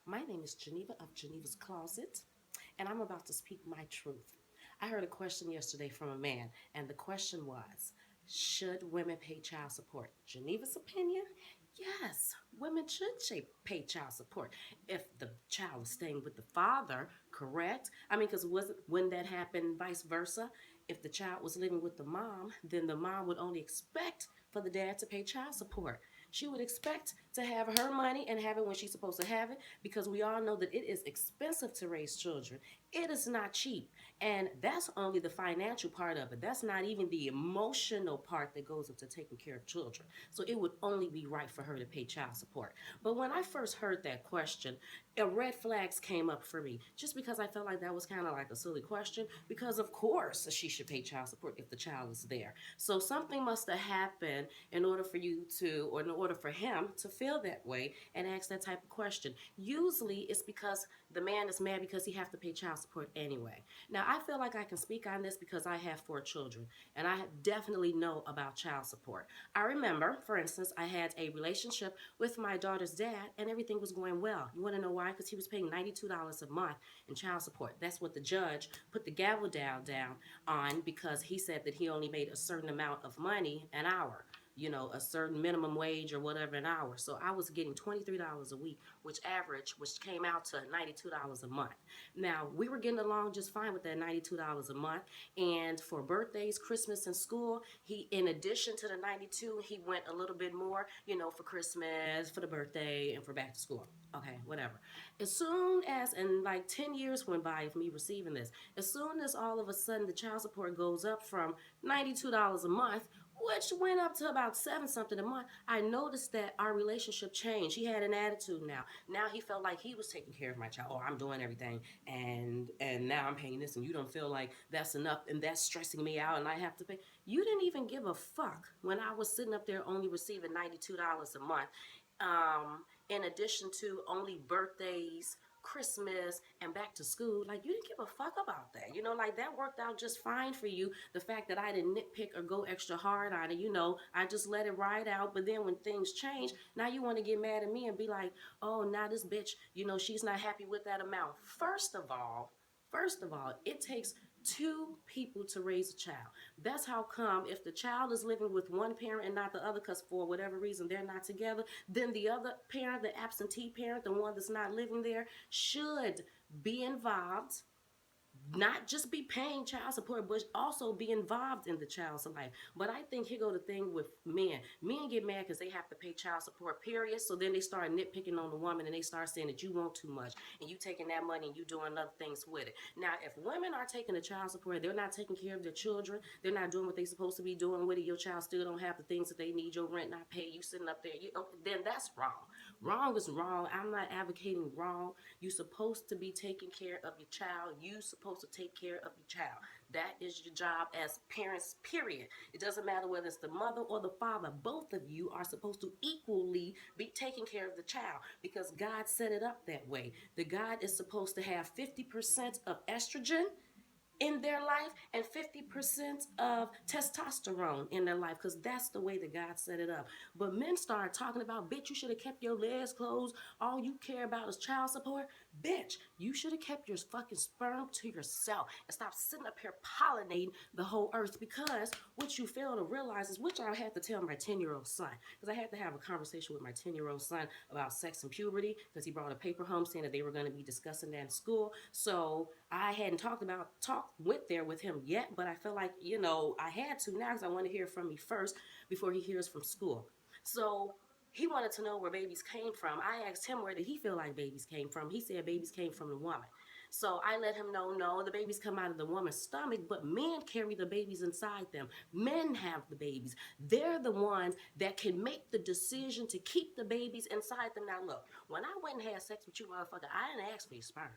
My name is Geneva of Geneva's Closet, and I'm about to speak my truth. I heard a question yesterday from a man, and the question was, should women pay child support? Geneva's opinion? Yes, women should pay child support if the child is staying with the father, correct? I mean, because wouldn't that happen vice versa? If the child was living with the mom, then the mom would only expect for the dad to pay child support. She would expect to have her money and have it when she's supposed to have it because we all know that it is expensive to raise children. It is not cheap. And that's only the financial part of it. That's not even the emotional part that goes into taking care of children. So it would only be right for her to pay child support. But when I first heard that question, red flags came up for me just because I felt like that was kind of like a silly question because of course she should pay child support if the child is there. So something must have happened in order for you to, or in order for him to feel that way and ask that type of question. Usually it's because the man is mad because he have to pay child support anyway. Now I feel like I can speak on this because I have 4 children and I definitely know about child support. I remember, for instance, I had a relationship with my daughter's dad and everything was going well. You want to know why? Because he was paying $92 a month in child support. That's what the judge put the gavel down on because he said that he only made a certain amount of money an hour, a certain minimum wage or whatever an hour. So I was getting $23 a week, which came out to $92 a month. Now, we were getting along just fine with that $92 a month. And for birthdays, Christmas, and school, in addition to the 92, he went a little bit more, for Christmas, for the birthday, and for back to school. Okay, whatever. As soon as, and like 10 years went by of me receiving this, as soon as all of a sudden the child support goes up from $92 a month, which went up to about 7 something a month, I noticed that our relationship changed. He had an attitude now. Now he felt like he was taking care of my child. Oh, I'm doing everything and now I'm paying this and you don't feel like that's enough and that's stressing me out and I have to pay. You didn't even give a fuck when I was sitting up there only receiving $92 a month. In addition to only birthdays, Christmas, and back to school, like you didn't give a fuck about that. Like that worked out just fine for you. The fact that I didn't nitpick or go extra hard on it, I just let it ride out. But then when things change, now you want to get mad at me and be like, oh, now this bitch, she's not happy with that amount. First of all, it takes 2 people to raise a child. That's how come if the child is living with one parent and not the other, because for whatever reason they're not together, then the other parent, the absentee parent, the one that's not living there, should be involved, not just be paying child support, but also be involved in the child's life. But I think here go the thing with men. Men get mad because they have to pay child support, period. So then they start nitpicking on the woman and they start saying that you want too much and you taking that money and you doing other things with it. Now, if women are taking the child support, they're not taking care of their children, they're not doing what they're supposed to be doing with it, your child still don't have the things that they need, your rent not paid, you sitting up there, then that's wrong. Wrong is wrong. I'm not advocating wrong. You're supposed to be taking care of your child. You're supposed to take care of your child. That is your job as parents, period. It doesn't matter whether it's the mother or the father. Both of you are supposed to equally be taking care of the child because God set it up that way. The God is supposed to have 50% of estrogen in their life and 50% of testosterone in their life because that's the way that God set it up. But men start talking about, bitch, you should have kept your legs closed. All you care about is child support. Bitch, you should have kept your fucking sperm to yourself and stop sitting up here pollinating the whole earth because what you fail to realize is, which I had to tell my 10-year-old son, because I had to have a conversation with my 10-year-old son about sex and puberty because he brought a paper home saying that they were going to be discussing that in school. So I hadn't went there with him yet, but I felt like, I had to now because I want to hear from me first before he hears from school. So he wanted to know where babies came from. I asked him where did he feel like babies came from. He said babies came from the woman. So I let him know, no, the babies come out of the woman's stomach, but men carry the babies inside them. Men have the babies. They're the ones that can make the decision to keep the babies inside them. Now look, when I went and had sex with you, motherfucker, I didn't ask for your sperm.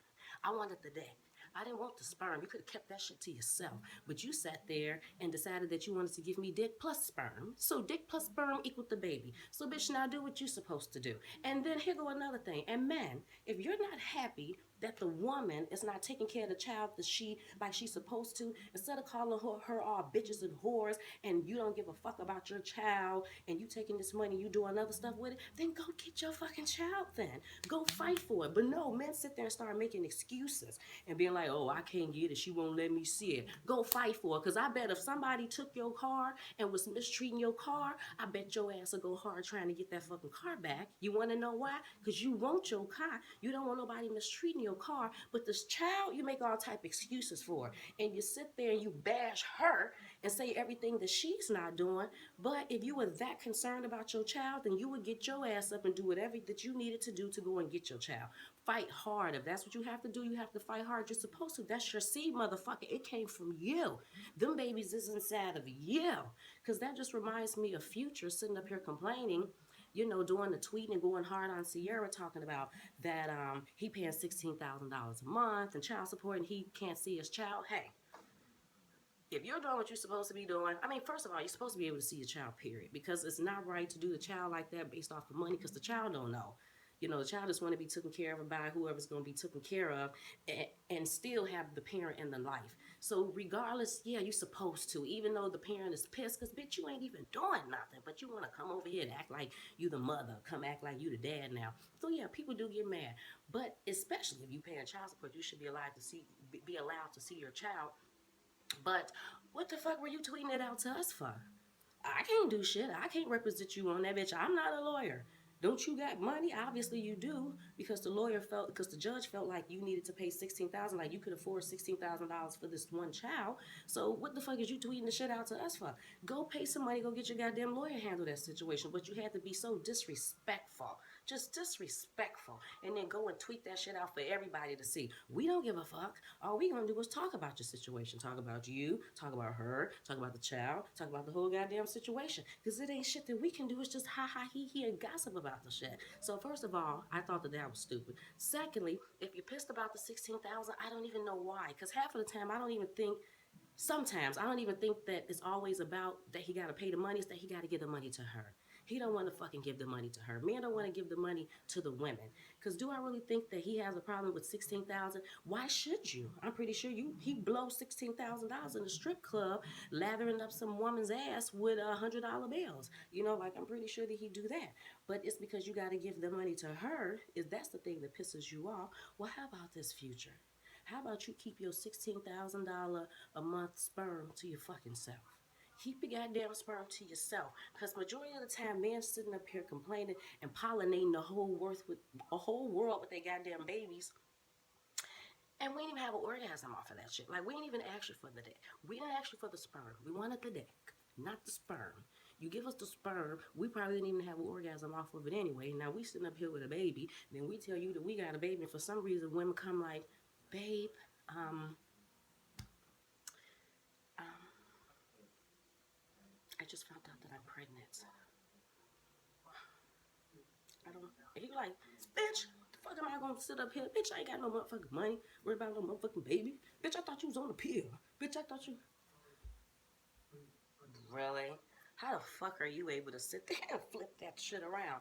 I wanted the dick. I didn't want the sperm. You could have kept that shit to yourself. But you sat there and decided that you wanted to give me dick plus sperm. So dick plus sperm equaled the baby. So bitch, now do what you're supposed to do. And then here go another thing. And men, if you're not happy that the woman is not taking care of the child that she like she's supposed to, instead of calling her all bitches and whores, and you don't give a fuck about your child, and you taking this money, you doing other stuff with it, then go get your fucking child then. Go fight for it. But no, men sit there and start making excuses and being like, oh, I can't get it, she won't let me see it. Go fight for it. Because I bet if somebody took your car and was mistreating your car, I bet your ass will go hard trying to get that fucking car back. You want to know why? Because you want your car. You don't want nobody mistreating your car. But this child, you make all type of excuses for. And you sit there and you bash her and say everything that she's not doing. But if you were that concerned about your child, then you would get your ass up and do whatever that you needed to do to go and get your child. Fight hard. If that's what you have to do, you have to fight hard. You're supposed to. That's your seed, motherfucker. It came from you. Them babies is inside of you. Because that just reminds me of Future sitting up here complaining, you know, doing the tweeting and going hard on Sierra, talking about that he paying $16,000 a month and child support and he can't see his child. Hey, if you're doing what you're supposed to be doing, I mean, first of all, you're supposed to be able to see your child, period. Because it's not right to do the child like that based off of money, because the child don't know. You know, the child just want to be taken care of by whoever's going to be taken care of, and still have the parent in the life. So regardless, yeah, you're supposed to, even though the parent is pissed, because bitch, you ain't even doing nothing, but you want to come over here and act like you the mother, come act like you the dad now. So yeah, people do get mad. But especially if you paying child support, you should be allowed to see your child. But what the fuck were you tweeting it out to us for? I can't do shit. I can't represent you on that, bitch. I'm not a lawyer. Don't you got money? Obviously you do, because the judge felt like you needed to pay $16,000, like you could afford $16,000 for this one child. So what the fuck is you tweeting the shit out to us for? Go pay some money, go get your goddamn lawyer handle that situation. But you had to be so disrespectful, just disrespectful, and then go and tweet that shit out for everybody to see. We don't give a fuck. All we gonna do is talk about your situation, talk about you, talk about her, talk about the child, talk about the whole goddamn situation. Because it ain't shit that we can do. It's just ha ha he and gossip about the shit. So first of all, I thought that was stupid. Secondly, if you're pissed about the 16,000, I don't even know why. Because half of the time, sometimes I don't even think that it's always about that he got to pay the money. It's that he got to give the money to her. He don't want to fucking give the money to her. Men don't want to give the money to the women. Because do I really think that he has a problem with 16,000? Why should you? I'm pretty sure he blows $16,000 in the strip club, lathering up some woman's ass with $100 bills. You know, like I'm pretty sure that he do that. But it's because you got to give the money to her. If that's the thing that pisses you off, well, how about this, Future? How about you keep your $16,000 a month sperm to your fucking self? Keep your goddamn sperm to yourself. Because majority of the time, men sitting up here complaining and pollinating the whole world with their goddamn babies. And we didn't even have an orgasm off of that shit. Like, we didn't even ask you for the dick. We didn't ask you for the sperm. We wanted the dick, not the sperm. You give us the sperm, we probably didn't even have an orgasm off of it anyway. Now, we sitting up here with a baby, then we tell you that we got a baby, and for some reason, women come like, babe, I just found out that I'm pregnant. I don't. And he like, bitch, the fuck am I gonna sit up here? Bitch, I ain't got no motherfucking money. Worry about no motherfucking baby. Bitch, I thought you was on the pill. Bitch, I thought you. Really? How the fuck are you able to sit there and flip that shit around?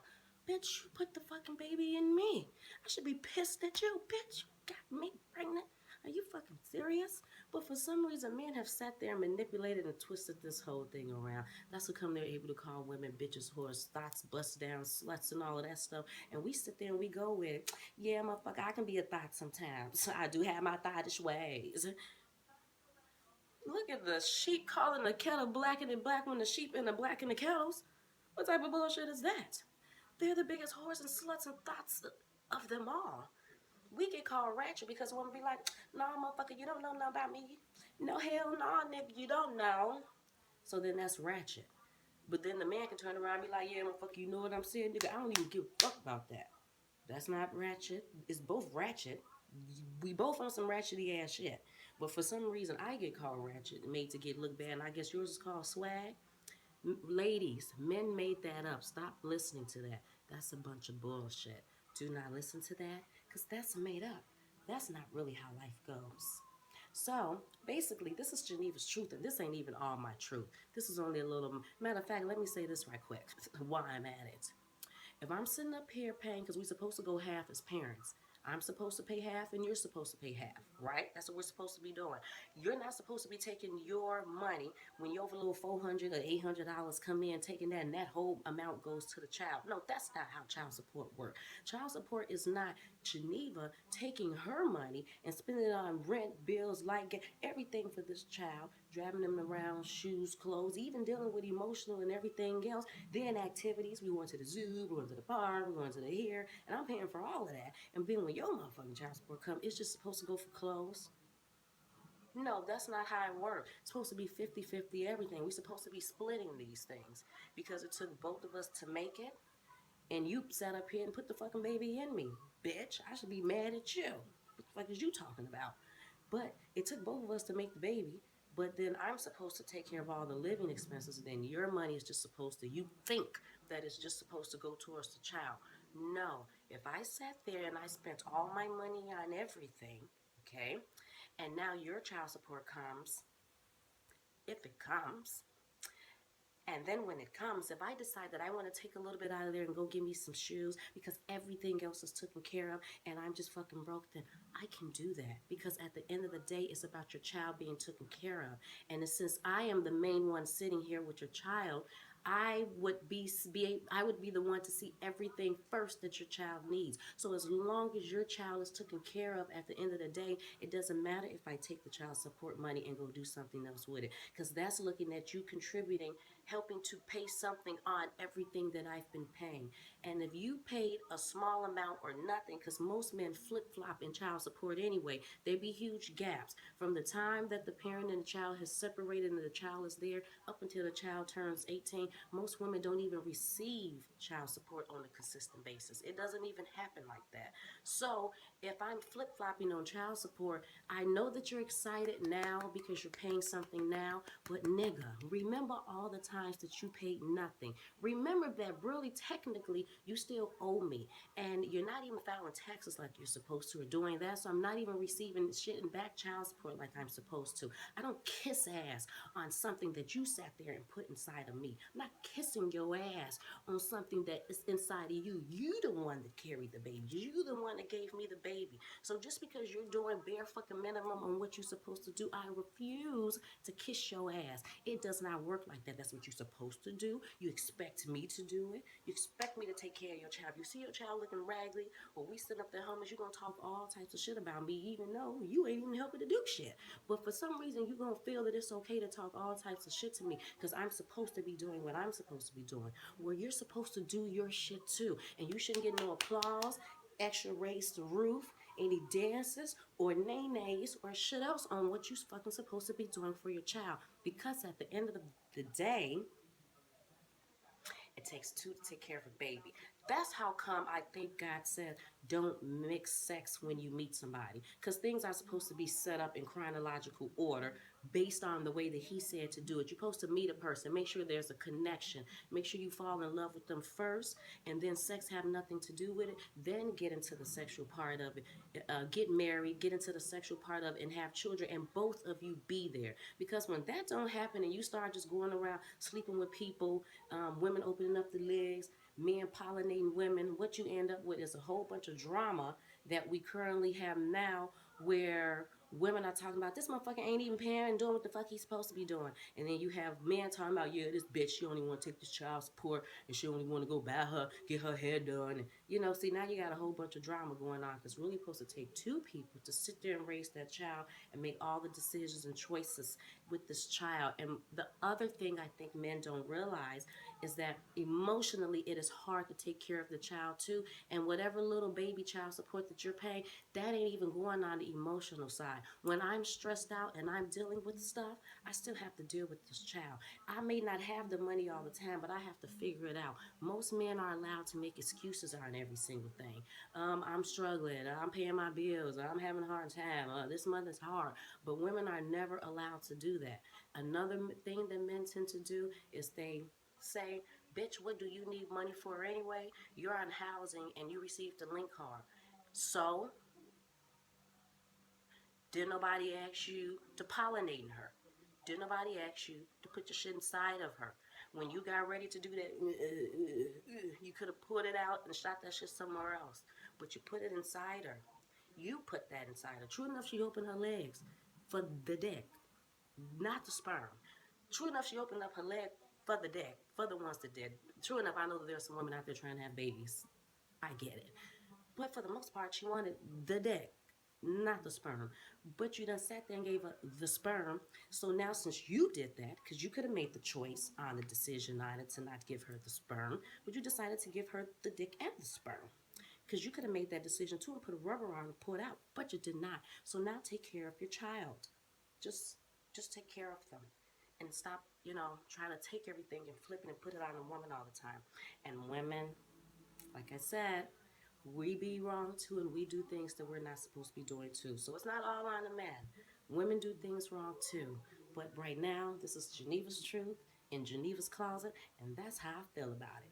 Bitch, you put the fucking baby in me. I should be pissed at you, bitch. You got me pregnant. Are you fucking serious? But for some reason, men have sat there and manipulated and twisted this whole thing around. That's how come they're able to call women bitches, whores, thots, bust down, sluts, and all of that stuff. And we sit there and we go with it. Yeah, motherfucker, I can be a thot sometimes. I do have my thottish ways. Look at the sheep calling the kettle black and black when the sheep in the black in the kettles. What type of bullshit is that? They're the biggest whores and sluts and thots of them all. We get called ratchet because women be like, nah, motherfucker, you don't know nothing about me. No, hell no, nigga, you don't know. So then that's ratchet. But then the man can turn around and be like, yeah, motherfucker, you know what I'm saying? Nigga, I don't even give a fuck about that. That's not ratchet. It's both ratchet. We both on some ratchety ass shit. But for some reason, I get called ratchet and made to get look bad. And I guess yours is called swag. Ladies, men made that up. Stop listening to that. That's a bunch of bullshit. Do not listen to that, because that's made up. That's not really how life goes. So basically, this is Geneva's truth, and this ain't even all my truth. This is only a little. Matter of fact, let me say this right quick. Why I'm at it. If I'm sitting up here paying, because we're supposed to go half as parents, I'm supposed to pay half and you're supposed to pay half, right? That's what we're supposed to be doing. You're not supposed to be taking your money when your little $400 or $800 come in, taking that, and that whole amount goes to the child. No, that's not how child support works. Child support is not Geneva taking her money and spending it on rent, bills, light, everything for this child, driving them around, shoes, clothes, even dealing with emotional and everything else. Then activities, we went to the zoo, we went to the park, we went to the here, and I'm paying for all of that. And then when your motherfucking child support come, it's just supposed to go for clothes. No, that's not how it works. It's supposed to be 50-50 everything. We're supposed to be splitting these things because it took both of us to make it. And you sat up here and put the fucking baby in me. Bitch, I should be mad at you. What the fuck is you talking about? But it took both of us to make the baby. But then I'm supposed to take care of all the living expenses, and then your money is just supposed to, you think that it's just supposed to go towards the child. No. If I sat there and I spent all my money on everything, okay, and now your child support comes, if it comes, and then when it comes, if I decide that I want to take a little bit out of there and go get me some shoes because everything else is taken care of and I'm just fucking broke, then I can do that. Because at the end of the day, it's about your child being taken care of. And since I am the main one sitting here with your child, I would be the one to see everything first that your child needs. So as long as your child is taken care of at the end of the day, it doesn't matter if I take the child support money and go do something else with it. Because that's looking at you contributing, helping to pay something on everything that I've been paying. And if you paid a small amount or nothing, because most men flip flop in child support anyway, there be huge gaps from the time that the parent and the child has separated and the child is there up until the child turns 18. Most women don't even receive child support on a consistent basis. It doesn't even happen like that. So if I'm flip flopping on child support, I know that you're excited now because you're paying something now, but nigga, remember all the times that you paid nothing. Remember that really technically you still owe me, and you're not even filing taxes like you're supposed to or doing that, so I'm not even receiving shit and back child support like I'm supposed to. I don't kiss ass on something that you sat there and put inside of me. I'm not kissing your ass on something that is inside of you. You the one that carried the baby. You the one that gave me the baby. So just because you're doing bare fucking minimum on what you're supposed to do, I refuse to kiss your ass. It does not work like that. That's what you're supposed to do. You expect me to do it. You expect me to take care of your child. You see your child looking raggedy, or we sit up there homeless, you're gonna talk all types of shit about me, even though you ain't even helping to do shit. But for some reason, you're gonna feel that it's okay to talk all types of shit to me because I'm supposed to be doing what I'm supposed to be doing. Well, you're supposed to do your shit too, and you shouldn't get no applause, extra raise the roof, any dances or nay-nays or shit else on what you fucking supposed to be doing for your child. Because at the end of the day, it takes two to take care of a baby. That's how come I think God said don't mix sex when you meet somebody. Because things are supposed to be set up in chronological order based on the way that He said to do it. You're supposed to meet a person, make sure there's a connection, make sure you fall in love with them first, and then sex have nothing to do with it. Then get into the sexual part of it. Get married, get into the sexual part of it, and have children, and both of you be there. Because when that don't happen and you start just going around sleeping with people, women opening up the legs, men pollinating women, what you end up with is a whole bunch of drama that we currently have now where women are talking about this motherfucker ain't even paying and doing what the fuck he's supposed to be doing. And then you have men talking about, yeah, this bitch, she only want to take this child support and she only want to go buy her, get her hair done. And, see, now you got a whole bunch of drama going on because it's really supposed to take two people to sit there and raise that child and make all the decisions and choices with this child. And the other thing I think men don't realize is that emotionally it is hard to take care of the child too. And whatever little baby child support that you're paying, that ain't even going on the emotional side. When I'm stressed out and I'm dealing with stuff, I still have to deal with this child. I may not have the money all the time, but I have to figure it out. Most men are allowed to make excuses on every single thing. I'm struggling, I'm paying my bills, I'm having a hard time, this month is hard. But women are never allowed to do that. Another thing that men tend to do is they say, bitch, what do you need money for anyway? You're on housing and you received a link card. So Did nobody ask you to pollinate her? Did nobody ask you to put your shit inside of her? When you got ready to do that, you could have put it out and shot that shit somewhere else. But you put it inside her. You put that inside her. True enough, she opened her legs for the dick, not the sperm. True enough, she opened up her leg for the dick, for the ones that did. True enough, I know that there's some women out there trying to have babies. I get it. But for the most part, she wanted the dick, not the sperm. But you done sat there and gave her the sperm. So now, since you did that, because you could have made the choice on the decision on it to not give her the sperm, but you decided to give her the dick and the sperm. Because you could have made that decision too and put a rubber on and pull it out, but you did not. So now take care of your child. Just, just take care of them, and stop, trying to take everything and flip it and put it on a woman all the time. And women, like I said, we be wrong too, and we do things that we're not supposed to be doing too. So it's not all on the man. Women do things wrong too. But right now, this is Geneva's truth in Geneva's closet, and that's how I feel about it.